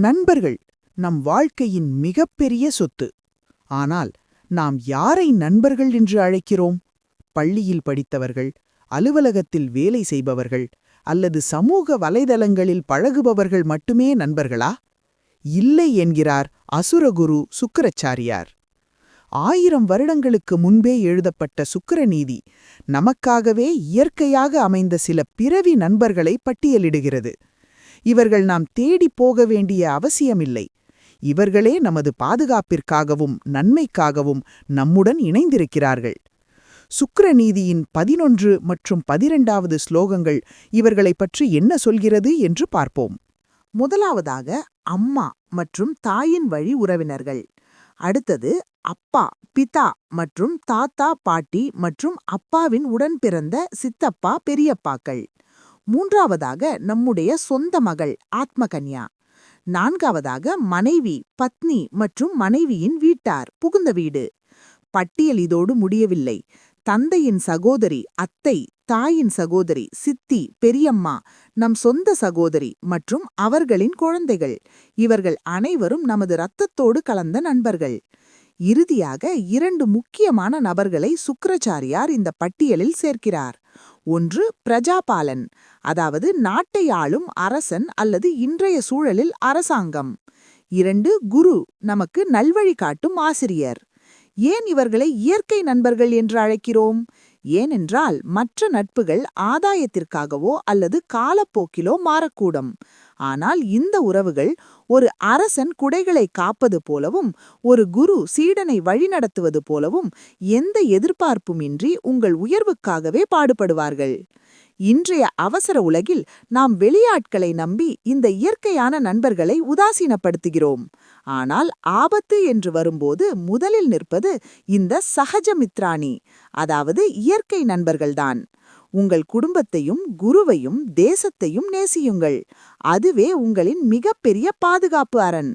நண்பர்கள் நம் வாழ்க்கையின் மிகப்பெரிய சொத்து. ஆனால் நாம் யாரை நண்பர்கள் என்று அழைக்கிறோம்? பள்ளியில் படித்தவர்கள், அலுவலகத்தில் வேலை செய்பவர்கள், அல்லது சமூக வலைதளங்களில் பழகுபவர்கள் மட்டுமே நண்பர்களா? இல்லை என்கிறார் அசுரகுரு சுக்கிராச்சாரியார். 1000 வருடங்களுக்கு முன்பே எழுதப்பட்ட சுக்கிரநீதி நமக்காகவே இயற்கையாக அமைந்த சில பிறவி நண்பர்களை பட்டியலிடுகிறது. இவர்கள் நாம் தேடிப் போக வேண்டிய அவசியமில்லை. இவர்களே நமது பாதுகாப்பிற்காகவும் நன்மைக்காகவும் நம்முடன் இணைந்திருக்கிறார்கள். சுக்கிரநீதியின் 11 மற்றும் 12வது ஸ்லோகங்கள் இவர்களைப் பற்றி என்ன சொல்கிறது என்று பார்ப்போம். முதலாவதாக அம்மா மற்றும் தாயின் வழி உறவினர்கள். அடுத்தது அப்பா, பிதா மற்றும் தாத்தா, பாட்டி மற்றும் அப்பாவின் உடன் பிறந்த சித்தப்பா, பெரியப்பாக்கள். மூன்றாவதாக நம்முடைய சொந்த மகள் ஆத்மகன்யா. நான்காவதாக மனைவி, பத்னி மற்றும் மனைவியின் வீட்டார், புகுந்த வீடு. பட்டியல் இதோடு முடியவில்லை. தந்தையின் சகோதரி அத்தை, தாயின் சகோதரி சித்தி, பெரியம்மா, நம் சொந்த சகோதரி மற்றும் அவர்களின் குழந்தைகள். இவர்கள் அனைவரும் நமது இரத்தத்தோடு கலந்த நண்பர்கள். இறுதியாக 2 முக்கியமான நபர்களை சுக்கிராச்சாரியார் இந்த பட்டியலில் சேர்க்கிறார். ஒன்று பிரஜாபாலன், அதாவது நாட்டை ஆளும் அரசன் அல்லது இன்றைய சூழலில் அரசாங்கம். 2 குரு, நமக்கு நல்வழி காட்டும் ஆசிரியர். ஏன் இவர்களை இயற்கை நண்பர்கள் என்று அழைக்கிறோம்? ஏனென்றால் மற்ற நட்புகள் ஆதாயத்திற்காகவோ அல்லது காலப்போக்கிலோ மாறக்கூடும். ஆனால் இந்த உறவுகள் ஒரு அரசன் குடைகளை காப்பது போலவும் ஒரு குரு சீடனை வழிநடத்துவது போலவும் எந்த எதிர்பார்ப்புமின்றி உங்கள் உயர்வுக்காகவே பாடுபடுவார்கள். இன்றைய அவசர உலகில் நாம் வெளியாட்களை நம்பி இந்த இயற்கையான நண்பர்களை உதாசீனப்படுத்துகிறோம். ஆனால் ஆபத்து என்று வரும்போது முதலில் நிற்பது இந்த சகஜமித்ராணி, அதாவது இயற்கை நண்பர்கள்தான். உங்கள் குடும்பத்தையும் குருவையும் தேசத்தையும் நேசியுங்கள். அதுவே உங்களின் மிகப்பெரிய பாதுகாப்பு அரண்.